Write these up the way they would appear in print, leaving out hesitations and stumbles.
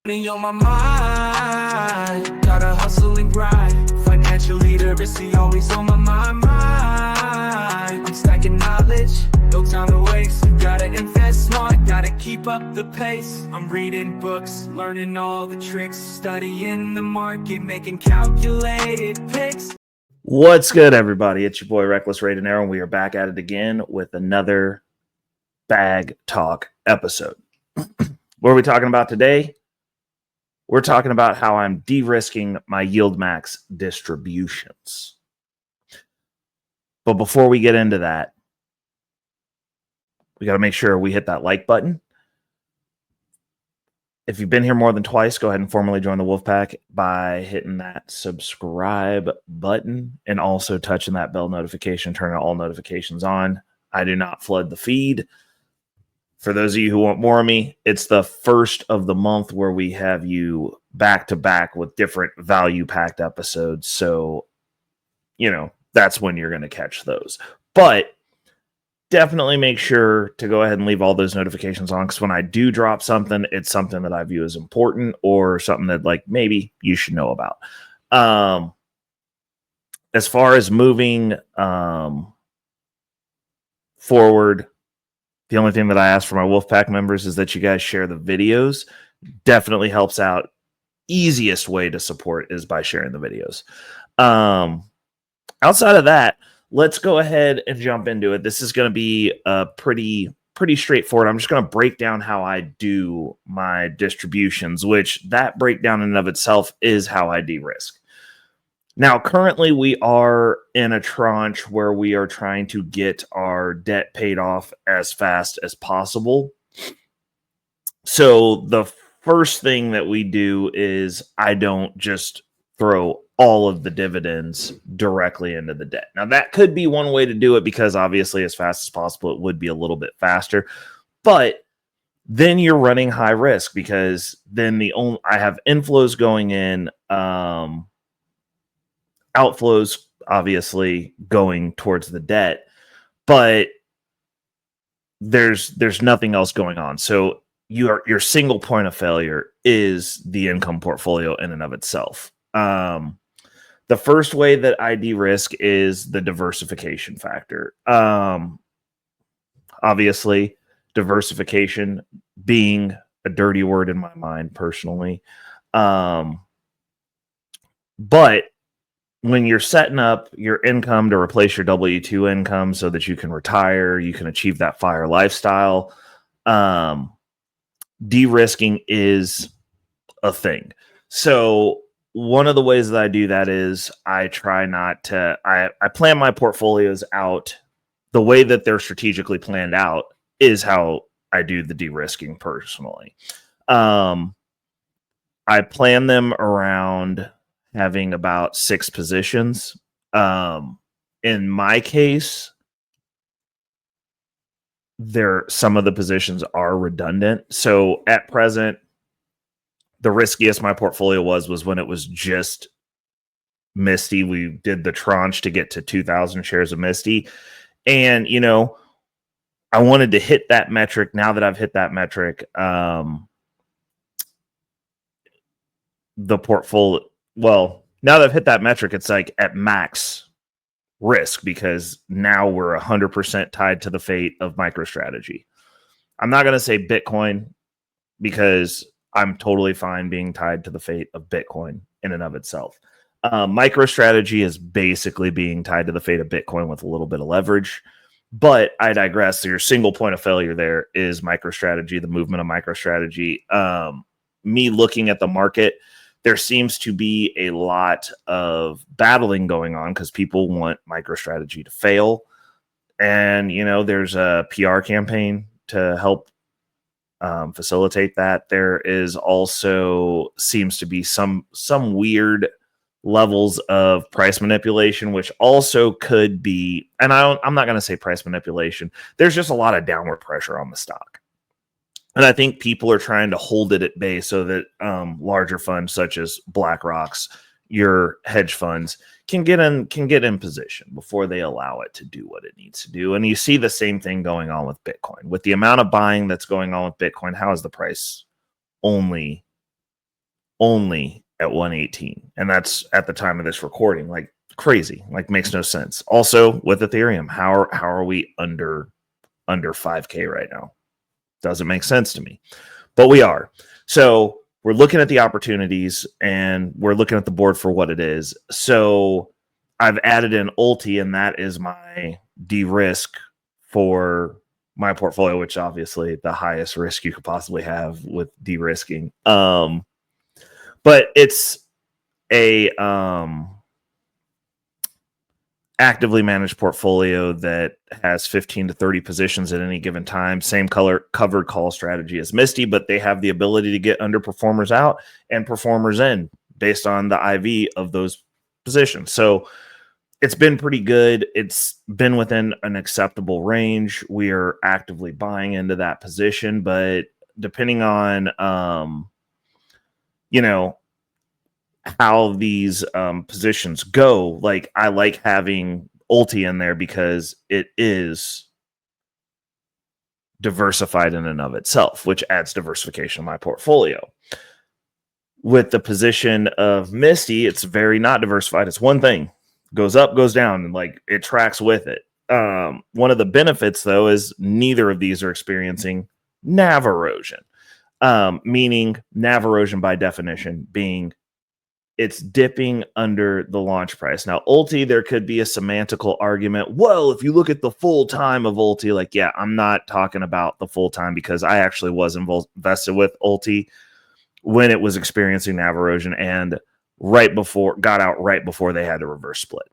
Money on my mind, gotta hustle and grind. Financial literacy always on my mind. I'm stacking knowledge, no time to waste. You gotta invest smart, gotta keep up the pace. I'm reading books, learning all the tricks, studying the market, making calculated picks. What's good, everybody? It's your boy Reckless Raid and Arrow, and we are back at it again with another Bag Talk episode. What are we talking about today? We're talking about how I'm de-risking my yieldmax distributions. But before we get into that, we got to make sure we hit that like button. If you've been here more than twice, go ahead and formally join the Wolfpack by hitting that subscribe button and also touching that bell notification, turning all notifications on. I do not flood the feed. For those of you who want more of me, it's the first of the month where we have you back to back with different value packed episodes. So, that's when you're going to catch those. But definitely make sure to go ahead and leave all those notifications on, because when I do drop something, it's something that I view as important or something that maybe you should know about. As far as moving forward, the only thing that I ask for my Wolfpack members is that you guys share the videos. Definitely helps out. Easiest way to support is by sharing the videos. Outside of that, let's go ahead and jump into it. This is going to be pretty straightforward. I'm just going to break down how I do my distributions, which that breakdown in and of itself is how I de-risk. Now, currently, we are in a tranche where we are trying to get our debt paid off as fast as possible. So the first thing that we do is I don't just throw all of the dividends directly into the debt. Now, that could be one way to do it, because obviously as fast as possible, it would be a little bit faster. But then you're running high risk, because then I have inflows going in, outflows obviously going towards the debt, but there's nothing else going on. So your single point of failure is the income portfolio in and of itself. The first way that I de-risk is the diversification factor. Obviously, diversification being a dirty word in my mind personally. But when you're setting up your income to replace your W-2 income so that you can retire, you can achieve that FIRE lifestyle, de-risking is a thing. So one of the ways that I do that is I try not to, I plan my portfolios out. The way that they're strategically planned out is how I do the de-risking personally. I plan them around having about 6 positions. In my case, some of the positions are redundant. So at present, the riskiest my portfolio was when it was just msty. We did the tranche to get to 2,000 shares of msty. And, I wanted to hit that metric. Now that I've hit that metric, the portfolio, now that I've hit that metric, it's at max risk, because now we're 100% tied to the fate of MicroStrategy. I'm not going to say Bitcoin, because I'm totally fine being tied to the fate of Bitcoin in and of itself. MicroStrategy is basically being tied to the fate of Bitcoin with a little bit of leverage. But I digress. So your single point of failure there is MicroStrategy, the movement of MicroStrategy. Me looking at the market, there seems to be a lot of battling going on because people want MicroStrategy to fail. And, there's a PR campaign to help facilitate that. There is also seems to be some weird levels of price manipulation, which also could be, and I'm not going to say price manipulation. There's just a lot of downward pressure on the stock. And I think people are trying to hold it at bay so that larger funds such as BlackRock's, your hedge funds, can get in position before they allow it to do what it needs to do. And you see the same thing going on with Bitcoin. With the amount of buying that's going on with Bitcoin, how is the price only only at 118, and that's at the time of this recording. Like crazy, like makes no sense. Also with Ethereum, how are we under 5K right now? Doesn't make sense to me, but we are. So we're looking at the opportunities and we're looking at the board for what it is. So I've added in Ulti, and that is my de-risk for my portfolio, which obviously the highest risk you could possibly have with de-risking. But it's a actively managed portfolio that has 15 to 30 positions at any given time. Same color covered call strategy as msty, but they have the ability to get underperformers out and performers in based on the IV of those positions. So it's been pretty good. It's been within an acceptable range. We are actively buying into that position, but depending on how these positions go, like I like having Ulti in there because it is diversified in and of itself, which adds diversification to my portfolio. With the position of msty, it's very not diversified. It's one thing, goes up, goes down, and like it tracks with it. One of the benefits though is neither of these are experiencing NAV erosion, meaning NAV erosion by definition being it's dipping under the launch price. Now, Ulti, there could be a semantical argument. Well, if you look at the full time of Ulti, like, yeah, I'm not talking about the full time because I actually was invested with Ulti when it was experiencing NAV erosion and got out right before they had a reverse split.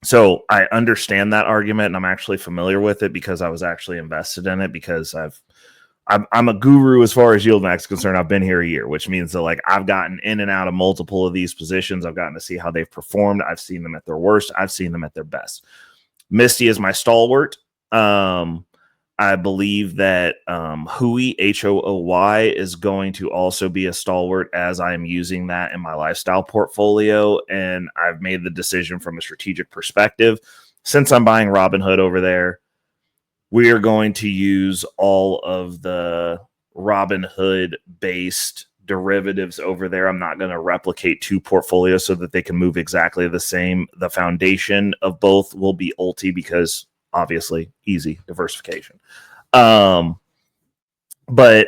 So I understand that argument, and I'm actually familiar with it because I was actually invested in it because I'm a guru as far as yieldmax is concerned. I've been here a year, which means that like I've gotten in and out of multiple of these positions. I've gotten to see how they've performed. I've seen them at their worst. I've seen them at their best. msty is my stalwart. I believe that hooy, HOOY, is going to also be a stalwart as I'm using that in my lifestyle portfolio. And I've made the decision from a strategic perspective. Since I'm buying Robinhood over there, we are going to use all of the Robinhood based derivatives over there. I'm not going to replicate two portfolios so that they can move exactly the same. The foundation of both will be Ulti because obviously easy diversification. But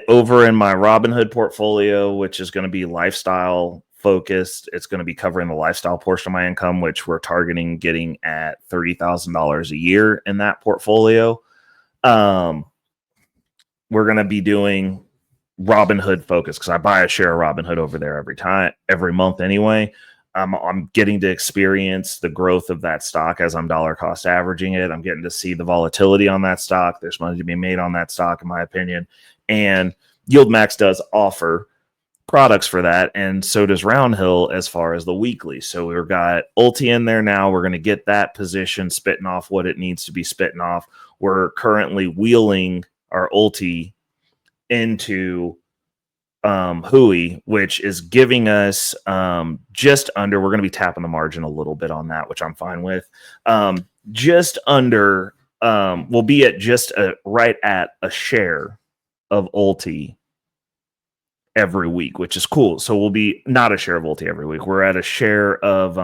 over in my Robinhood portfolio, which is going to be lifestyle focused, it's going to be covering the lifestyle portion of my income, which we're targeting getting at $30,000 a year in that portfolio. We're going to be doing Robinhood focus because I buy a share of Robinhood over there every month anyway. I'm getting to experience the growth of that stock as I'm dollar cost averaging it. I'm getting to see the volatility on that stock. There's money to be made on that stock, in my opinion. And yieldmax does offer products for that, and so does Roundhill as far as the weekly. So we've got Ulti in there now. We're going to get that position spitting off what it needs to be spitting off. We're currently wheeling our Ulti into hooy, which is giving us just under, we're going to be tapping the margin a little bit on that, which I'm fine with. Just under, we'll be at just right at a share of Ulti every week, which is cool. So we'll be not a share of Ulti every week. We're at a share of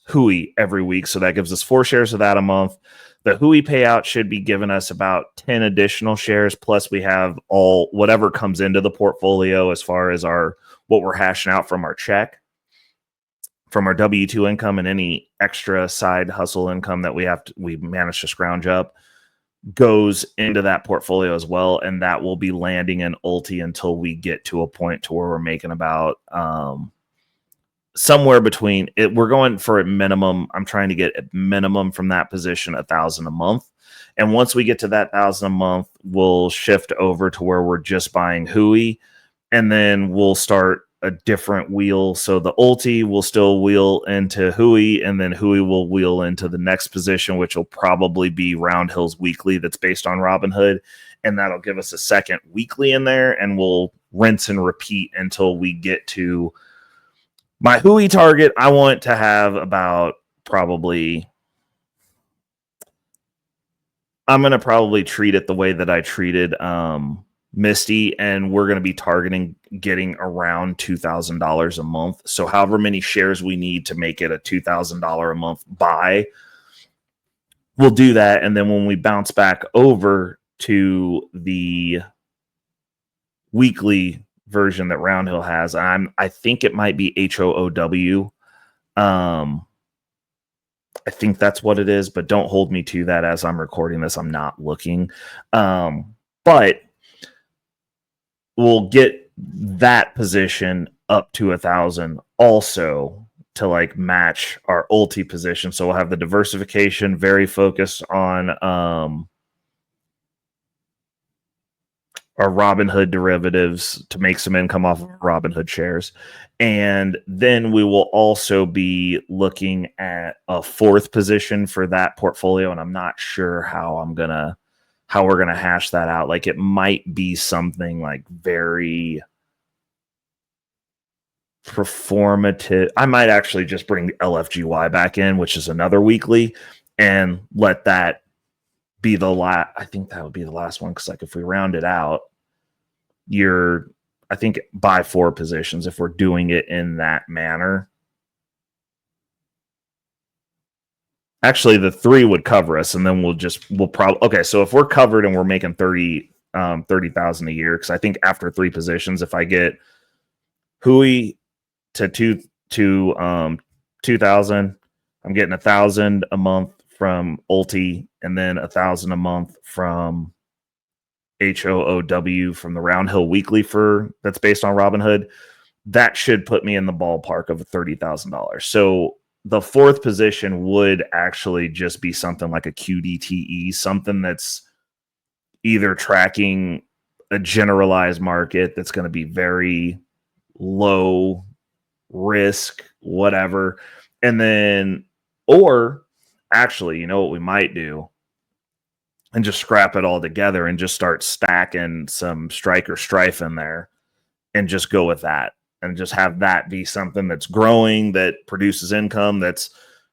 hooy every week. So that gives us 4 shares of that a month. The hooy payout should be giving us about 10 additional shares. Plus we have whatever comes into the portfolio as far as what we're hashing out from our check, from our W-2 income, and any extra side hustle income that we managed to scrounge up goes into that portfolio as well. And that will be landing in Ulti until we get to a point to where we're making about somewhere between it. We're going for a minimum. I'm trying to get a minimum from that position, $1,000 a month. And once we get to that $1,000 a month, we'll shift over to where we're just buying hooy, and then we'll start a different wheel. So the Ulti will still wheel into hooy, and then hooy will wheel into the next position, which will probably be Roundhill's weekly that's based on Robinhood. And that'll give us a second weekly in there, and we'll rinse and repeat until we get to my hooy target. I want to have about I'm going to probably treat it the way that I treated msty, and we're going to be targeting getting around $2,000 a month. So however many shares we need to make it a $2,000 a month buy, we'll do that. And then when we bounce back over to the weekly version that Roundhill has, I think it might be HOOW. I think that's what it is, but don't hold me to that. As I'm recording this, I'm not looking. But we'll get that position up to 1,000 also to like match our ulti position. So we'll have the diversification, very focused on our Robinhood derivatives to make some income off of Robinhood shares. And then we will also be looking at a fourth position for that portfolio. And I'm not sure how we're gonna hash that out. Like it might be something like very performative. I might actually just bring LFGY back in, which is another weekly, and let that be the last. I think that would be the last one, because like if we round it out, I think by 4 positions if we're doing it in that manner. Actually, the 3 would cover us, and then we'll probably, okay, so if we're covered and we're making 30,000 a year, because I think after 3 positions, if I get hooy to 2,000, I'm getting 1,000 a month from ulti, and then 1,000 a month from HOOW from the Roundhill weekly that's based on Robinhood. That should put me in the ballpark of $30,000. So the fourth position would actually just be something like a QDTE, something that's either tracking a generalized market that's going to be very low risk, whatever. And then, or actually, you know what we might do? And just scrap it all together and just start stacking some strike or strife in there and just go with that. And just have that be something that's growing, that produces income, that's,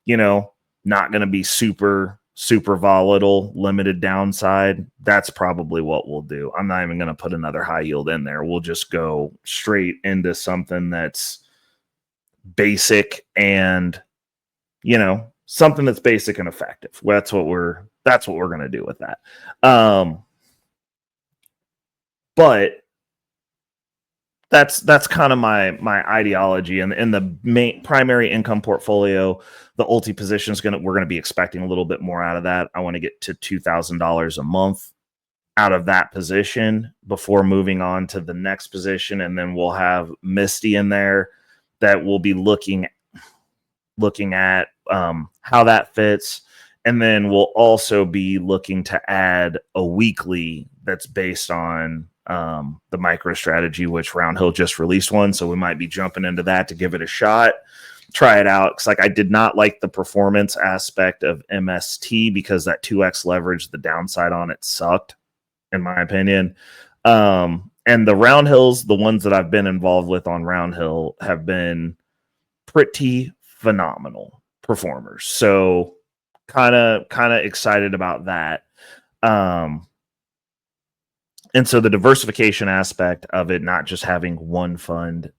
not going to be super, super volatile, limited downside. That's probably what we'll do. I'm not even going to put another high yield in there. We'll just go straight into something that's basic and, something that's basic and effective. That's what we're going to do with that. But that's kind of my ideology. And in the main primary income portfolio, the ulti position is we're going to be expecting a little bit more out of that. I want to get to $2,000 a month out of that position before moving on to the next position. And then we'll have msty in there that we'll be looking at how that fits. And then we'll also be looking to add a weekly that's based on the micro strategy, which Roundhill just released one. So we might be jumping into that to give it a shot, try it out. Cause like I did not like the performance aspect of mst because that 2x leverage, the downside on it sucked, in my opinion. And the Roundhills, the ones that I've been involved with on Roundhill, have been pretty phenomenal performers. So kind of excited about that. And so the diversification aspect of it, not just having one fund,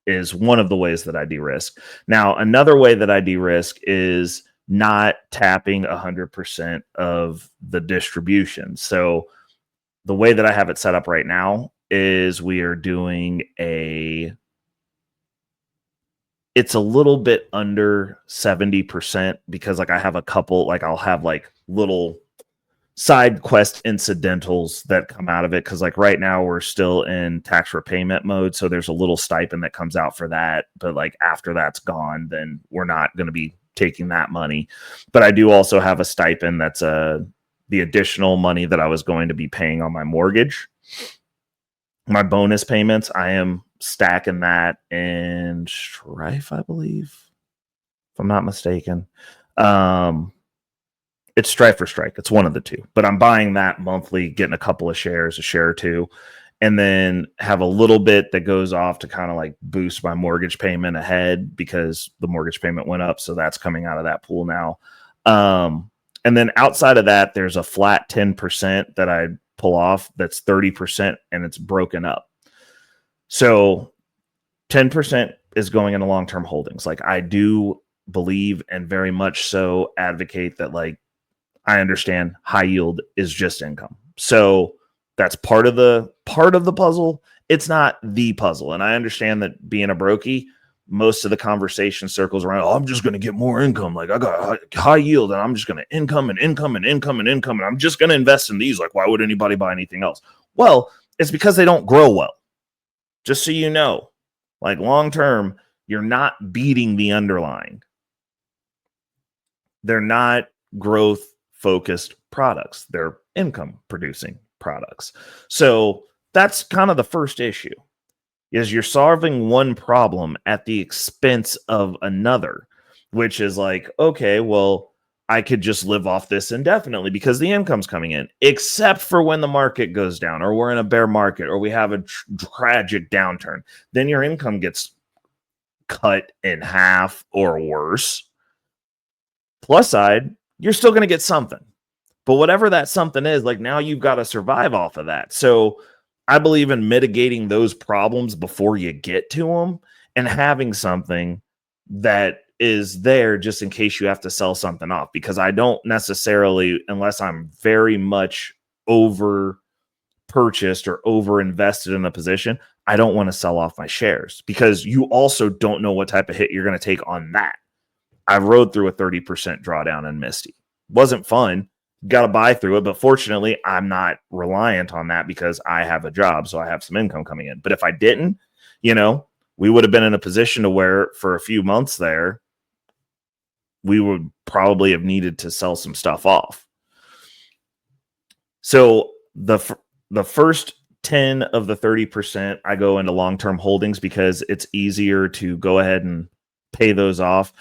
is one of the ways that I de-risk. Now, another way that I de-risk is not tapping 100% of the distribution. So the way that I have it set up right now is we are doing it's a little bit under 70% because like I have a couple, like I'll have like little side quest incidentals that come out of it. Cause like right now we're still in tax repayment mode. So there's a little stipend that comes out for that. But like after that's gone, then we're not going to be taking that money. But I do also have a stipend that's the additional money that I was going to be paying on my mortgage. My bonus payments, I am stacking that in Strife, I believe, if I'm not mistaken. It's Strife or Strike. It's one of the two. But I'm buying that monthly, getting a couple of shares, a share or two, and then have a little bit that goes off to kind of like boost my mortgage payment ahead because the mortgage payment went up. So that's coming out of that pool now. And then outside of that, there's a flat 10% that I pull off that's 30% and it's broken up. So 10% is going into long-term holdings. Like, I do believe and very much so advocate that, like, I understand high yield is just income. So that's part of the puzzle. It's not the puzzle. And I understand that being a brokey, most of the conversation circles around, oh, I'm just going to get more income. Like, I got high yield and I'm just going to income and income and income and income. And I'm just going to invest in these. Like, why would anybody buy anything else? Well, it's because they don't grow well. Just so you know, like, long term, you're not beating the underlying. They're not growth focused products. They're income producing products. So that's kind of the first issue, is you're solving one problem at the expense of another, which is like, okay, well, I could just live off this indefinitely because the income's coming in, except for when the market goes down or we're in a bear market or we have a tragic downturn. Then your income gets cut in half or worse. Plus side, you're still going to get something. But whatever that something is, like, now you've got to survive off of that. So I believe in mitigating those problems before you get to them and having something that is there just in case you have to sell something off. Because I don't necessarily, unless I'm very much over purchased or over invested in a position, I don't want to sell off my shares, because you also don't know what type of hit you're going to take on that. I rode through a 30% drawdown in msty. Wasn't fun. Got to buy through it. But fortunately, I'm not reliant on that because I have a job. So I have some income coming in. But if I didn't, we would have been in a position to where for a few months there, we would probably have needed to sell some stuff off. So the first 10 of the 30%, I go into long-term holdings because it's easier to go ahead and pay those off.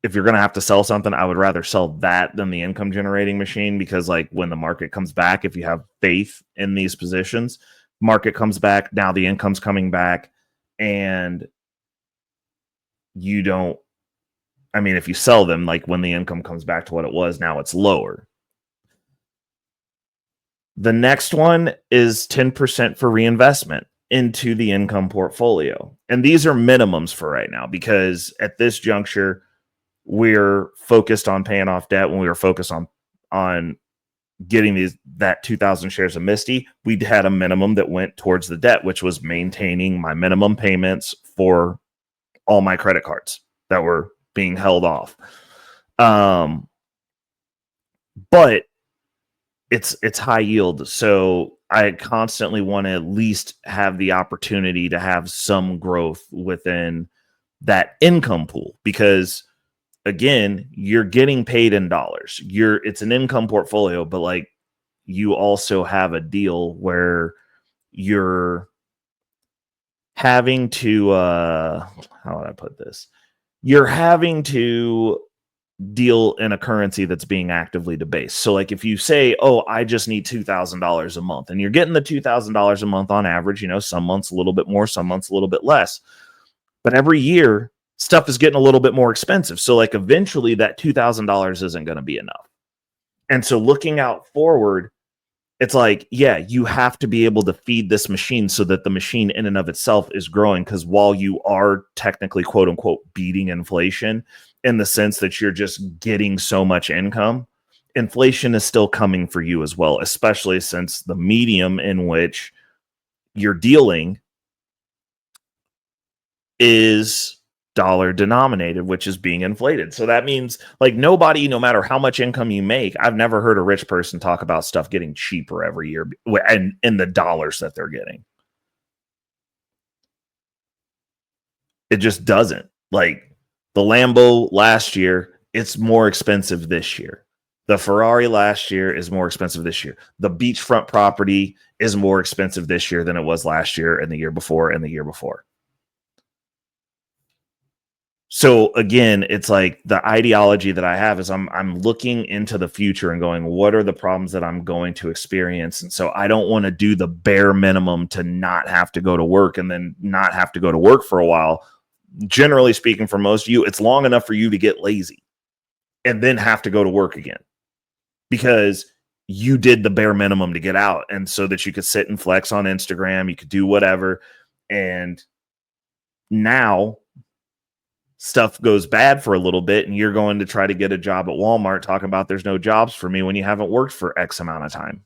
If you're going to have to sell something, I would rather sell that than the income generating machine, because, like, when the market comes back, if you have faith in these positions, market comes back, now the income's coming back, and you don't, I mean, if you sell them, like, when the income comes back to what it was, now it's lower. The next one is 10% for reinvestment into the income portfolio. And these are minimums for right now, because at this juncture, we're focused on paying off debt. When we were focused on getting that 2,000 shares of msty, we had a minimum that went towards the debt, which was maintaining my minimum payments for all my credit cards that were being held off. But it's high yield, so I constantly want to at least have the opportunity to have some growth within that income pool, because, again, you're getting paid in dollars. It's an income portfolio, but, like, you also have a deal where you're having to, how would I put this? You're having to deal in a currency that's being actively debased. So, like, if you say, oh, I just need $2,000 a month, and you're getting the $2,000 a month on average, some months a little bit more, some months a little bit less. But every year, stuff is getting a little bit more expensive. So, like, eventually that $2,000 isn't going to be enough. And so looking out forward, it's like, yeah, you have to be able to feed this machine so that the machine in and of itself is growing. Because while you are technically, quote unquote, beating inflation in the sense that you're just getting so much income, inflation is still coming for you as well, especially since the medium in which you're dealing is dollar denominated, which is being inflated. So that means, like, nobody, no matter how much income you make, I've never heard a rich person talk about stuff getting cheaper every year and in the dollars that they're getting. It just doesn't. Like, the Lambo last year, it's more expensive this year. The Ferrari last year is more expensive this year. The beachfront property is more expensive this year than it was last year and the year before and the year before. So again, it's like the ideology that I have is I'm looking into the future and going, what are the problems that I'm going to experience? And so I don't want to do the bare minimum to not have to go to work and then not have to go to work for a while. Generally speaking, for most of you, it's long enough for you to get lazy and then have to go to work again. because you did the bare minimum to get out, and so that you could sit and flex on Instagram, you could do whatever. And now stuff goes bad for a little bit, and you're going to try to get a job at Walmart talking about there's no jobs for me when you haven't worked for X amount of time.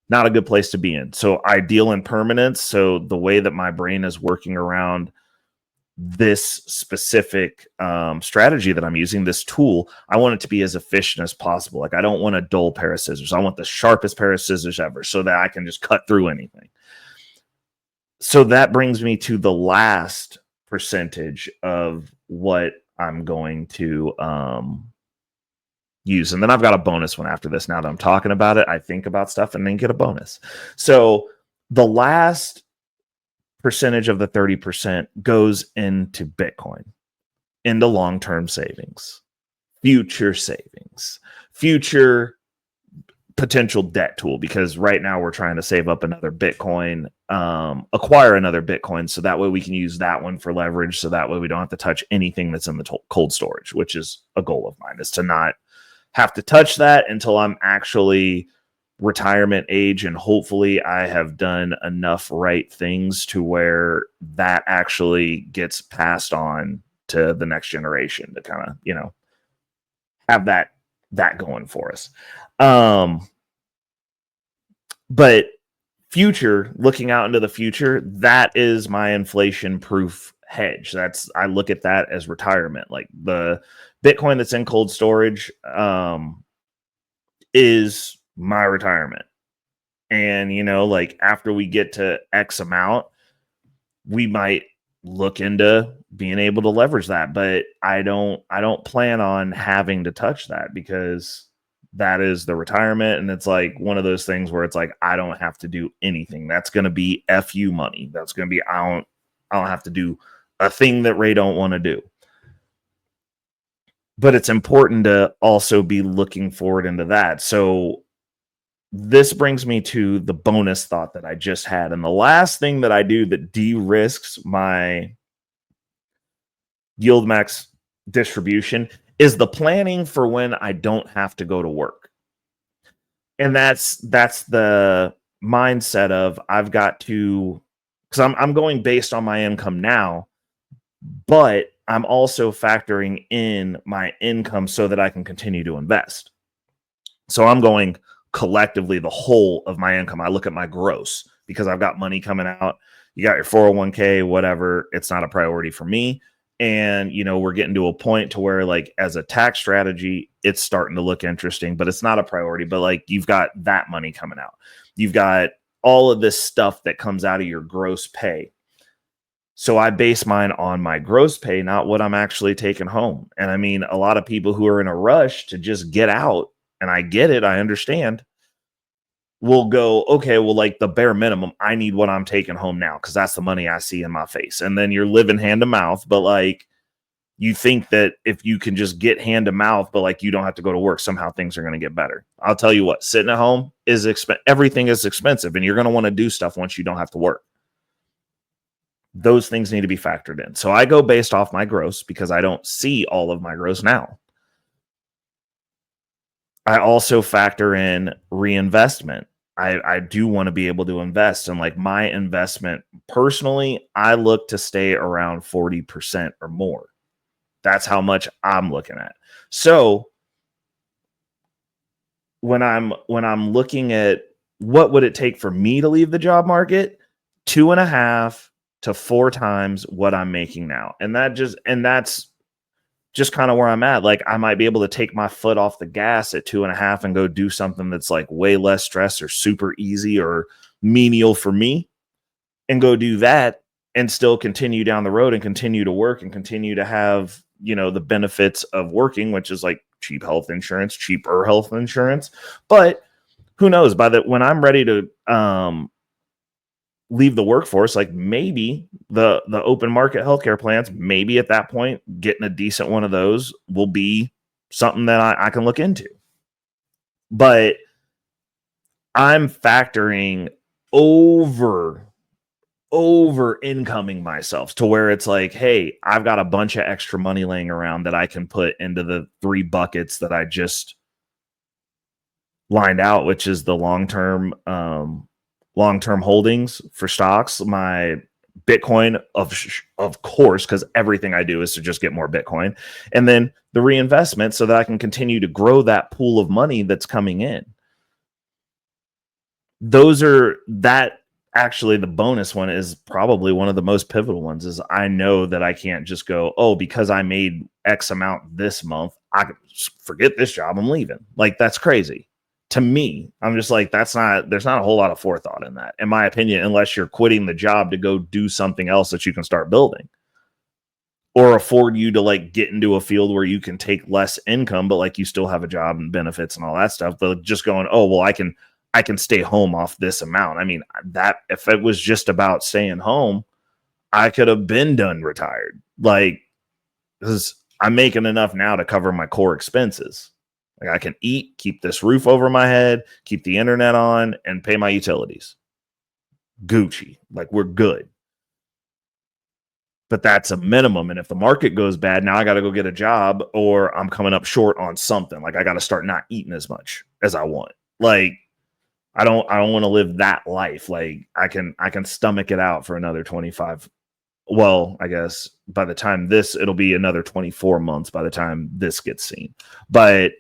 Not a good place to be in. So I deal in permanence. So the way that my brain is working around this specific strategy that I'm using, this tool, I want it to be as efficient as possible. Like, I don't want a dull pair of scissors. I want the sharpest pair of scissors ever so that I can just cut through anything. So that brings me to the last percentage of what I'm going to use. And then I've got a bonus one after this. Now that I'm talking about it, I think about stuff and then get a bonus. So the last percentage of the 30% goes into Bitcoin, into long-term savings, future savings, future potential debt tool, because right now we're trying to save up another Bitcoin, acquire another Bitcoin, so that way we can use that one for leverage, so that way we don't have to touch anything that's in the cold storage, which is a goal of mine, is to not have to touch that until I'm actually retirement age, and hopefully I have done enough right things to where that actually gets passed on to the next generation to kind of, you know, have that going for us. But future, looking out into the future, that is my inflation proof hedge. I look at that as retirement. Like, the Bitcoin that's in cold storage is my retirement. And, you know, like, after we get to X amount, we might look into being able to leverage that, but I don't plan on having to touch that, because that is the retirement. And it's like one of those things where it's like, I don't have to do anything. That's going to be FU money. That's going to be, I don't have to do a thing that Ray don't want to do. But it's important to also be looking forward into that. So this brings me to the bonus thought that I just had. And the last thing that I do that de-risks my yield max distribution is the planning for when I don't have to go to work. And that's the mindset of, I've got to, because I'm going based on my income now, but I'm also factoring in my income so that I can continue to invest. So I'm going collectively the whole of my income. I look at my gross, because I've got money coming out. You got your 401k, whatever. It's not a priority for me. And, you know, we're getting to a point to where, like, as a tax strategy, it's starting to look interesting, but it's not a priority. But, like, you've got that money coming out. You've got all of this stuff that comes out of your gross pay. So I base mine on my gross pay, not what I'm actually taking home. And I mean, a lot of people who are in a rush to just get out, and I get it, I understand, will go, okay, well, like, the bare minimum, I need what I'm taking home now, because that's the money I see in my face. And then you're living hand to mouth, but, like, you think that if you can just get hand to mouth, but, like, you don't have to go to work, somehow things are going to get better. I'll tell you what, sitting at home is everything is expensive, and you're going to want to do stuff once you don't have to work. Those things need to be factored in. So I go based off my gross, because I don't see all of my gross now. I also factor in reinvestment. I do want to be able to invest. And, like, my investment personally, I look to stay around 40% or more. That's how much I'm looking at. So when I'm looking at what would it take for me to leave the job market, 2.5 to 4 times what I'm making now. And that's just kind of where I'm at. Like, I might be able to take my foot off the gas at 2.5 and go do something that's, like, way less stress or super easy or menial for me, and go do that and still continue down the road and continue to work and continue to have, you know, the benefits of working, which is, like, cheap health insurance, cheaper health insurance. But who knows, when I'm ready to leave the workforce, like, maybe the open market healthcare plans, maybe at that point, getting a decent one of those will be something that I can look into. But I'm factoring over incoming myself to where it's like, hey, I've got a bunch of extra money laying around that I can put into the 3 buckets that I just lined out, which is the long-term holdings for stocks. My Bitcoin, of course, because everything I do is to just get more Bitcoin, and then the reinvestment so that I can continue to grow that pool of money that's coming in. Actually, the bonus one is probably one of the most pivotal ones. Is I know that I can't just go, oh, because I made X amount this month, I can forget this job, I'm leaving. Like, that's crazy. To me, I'm just like, there's not a whole lot of forethought in that, in my opinion, unless you're quitting the job to go do something else that you can start building or afford you to like get into a field where you can take less income, but like you still have a job and benefits and all that stuff. But just going, oh, well, I can stay home off this amount. I mean, that if it was just about staying home, I could have been done retired. Like, because I'm making enough now to cover my core expenses. Like, I can eat, keep this roof over my head, keep the internet on, and pay my utilities. Gucci. Like, we're good. But that's a minimum. And if the market goes bad, now I got to go get a job, or I'm coming up short on something. Like, I got to start not eating as much as I want. Like, I don't want to live that life. Like, I can stomach it out for another 25. Well, I guess by the time it'll be another 24 months by the time this gets seen. But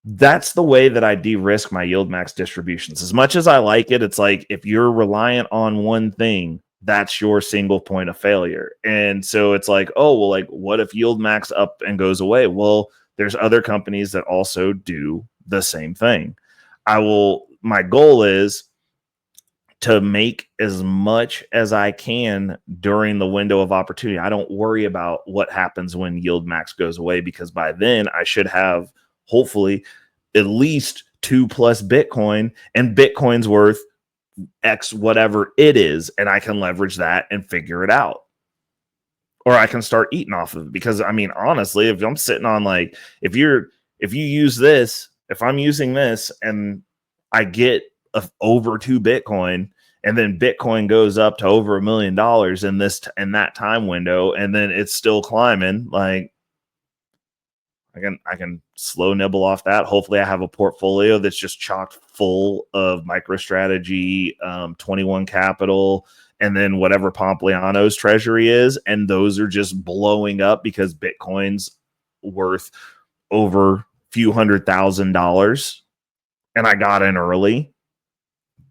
that's the way that I de-risk my yield max distributions. As much as I like it, it's like, if you're reliant on one thing, that's your single point of failure. And so it's like, oh, well, like, what if yield max up and goes away? Well, there's other companies that also do the same thing. My goal is to make as much as I can during the window of opportunity. I don't worry about what happens when yield max goes away, because by then I should have hopefully at least 2+ Bitcoin, and Bitcoin's worth X whatever it is, and I can leverage that and figure it out. Or I can start eating off of it. Because I mean, honestly, if I'm sitting on like, if you use this, if I'm using this and I get over 2 Bitcoin, and then Bitcoin goes up to over $1 million in that time window, and then it's still climbing, like, I can slow nibble off that. Hopefully I have a portfolio that's just chocked full of MicroStrategy, 21 Capital, and then whatever Pompliano's treasury is. And those are just blowing up because Bitcoin's worth over a few $100,000. And I got in early,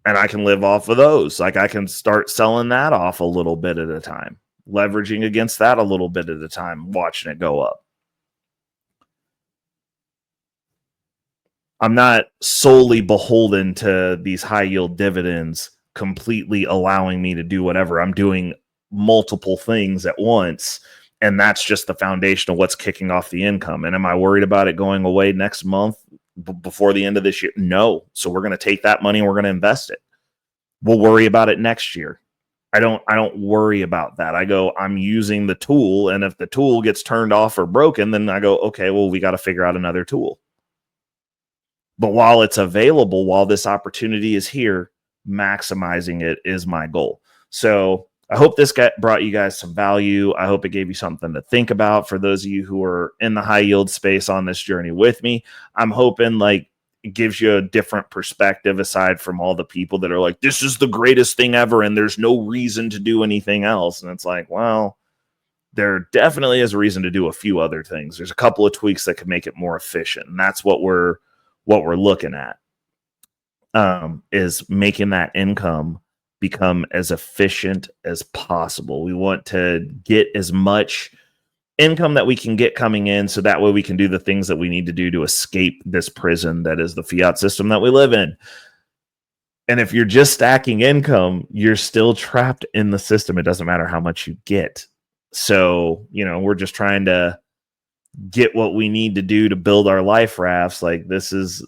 and I can live off of those. Like, I can start selling that off a little bit at a time, leveraging against that a little bit at a time, watching it go up. I'm not solely beholden to these high yield dividends completely allowing me to do whatever. I'm doing multiple things at once, and that's just the foundation of what's kicking off the income. And am I worried about it going away next month before the end of this year? No. So we're going to take that money and we're going to invest it. We'll worry about it next year. I don't worry about that. I'm using the tool, and if the tool gets turned off or broken, then I go, okay, well, we got to figure out another tool. But while it's available, while this opportunity is here, maximizing it is my goal. So I hope this brought you guys some value. I hope it gave you something to think about for those of you who are in the high yield space on this journey with me. I'm hoping like it gives you a different perspective aside from all the people that are like, this is the greatest thing ever and there's no reason to do anything else. And it's like, well, there definitely is a reason to do a few other things. There's a couple of tweaks that could make it more efficient. And that's what we're looking at, is making that income become as efficient as possible. We want to get as much income that we can get coming in, so that way we can do the things that we need to do to escape this prison that is the fiat system that we live in. And if you're just stacking income, you're still trapped in the system. It doesn't matter how much you get. So, we're just trying to get what we need to do to build our life rafts. Like, this is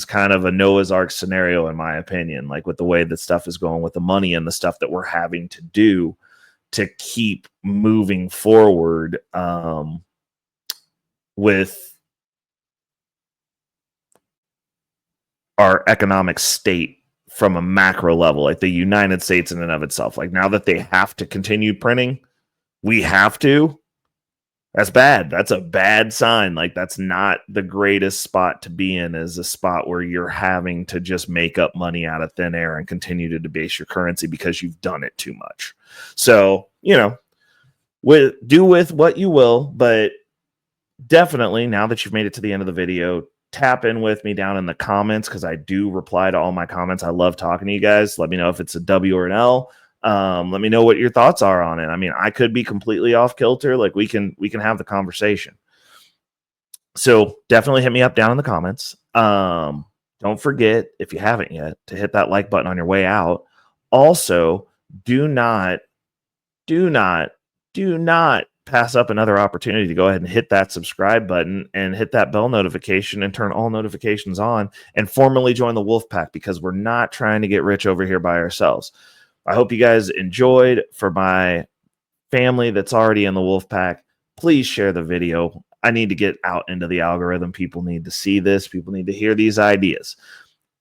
kind of a Noah's Ark scenario, in my opinion, like with the way that stuff is going with the money and the stuff that we're having to do to keep moving forward, with our economic state from a macro level, like the United States in and of itself. Like, now that they have to continue printing, we have to. That's bad. That's a bad sign. Like, that's not the greatest spot to be in, is a spot where you're having to just make up money out of thin air and continue to debase your currency because you've done it too much. So, do with what you will, but definitely, now that you've made it to the end of the video, tap in with me down in the comments, because I do reply to all my comments. I love talking to you guys. Let me know if it's a W or an L. Let me know what your thoughts are on it. I mean, I could be completely off kilter. Like, we can have the conversation. So definitely hit me up down in the comments. Don't forget, if you haven't yet, to hit that like button on your way out. Also, do not pass up another opportunity to go ahead and hit that subscribe button and hit that bell notification and turn all notifications on and formally join the Wolf Pack, because we're not trying to get rich over here by ourselves. I hope you guys enjoyed. For my family that's already in the Wolf Pack, please share the video. I need to get out into the algorithm. People need to see this. People need to hear these ideas.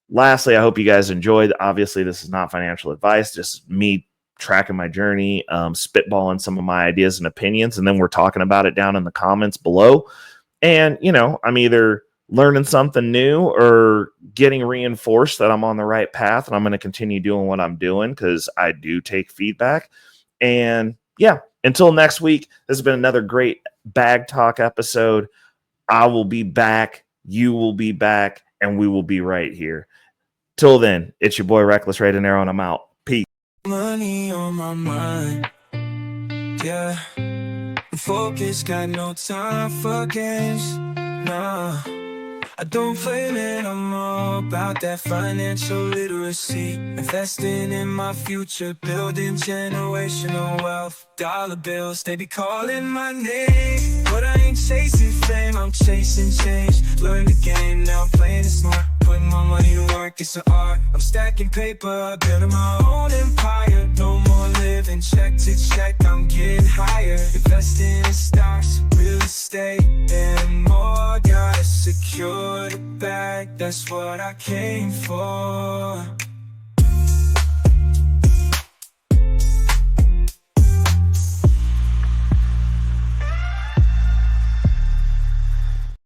Lastly, I hope you guys enjoyed. Obviously, this is not financial advice, just me tracking my journey, spitballing some of my ideas and opinions, and then we're talking about it down in the comments below. And, I'm either learning something new or getting reinforced that I'm on the right path, and I'm going to continue doing what I'm doing, because I do take feedback. And yeah, until next week, this has been another great Bag Talk episode. I will be back, you will be back, and we will be right here. Till then, it's your boy Reckless Ray De Niro, and I'm out. Peace. Money on my mind, yeah. Focus, got no time for games, nah. I don't play, man, I'm all about that financial literacy. Investing in my future, building generational wealth. Dollar bills, they be calling my name, but I ain't chasing fame, I'm chasing change. Learn the game, now I'm playing it smart. Putting my money to work, it's an art. I'm stacking paper, building my own empire. No more living check to check, I'm getting higher. Investing in stocks, real estate, and more. Gotta secure the bag, that's what I came for.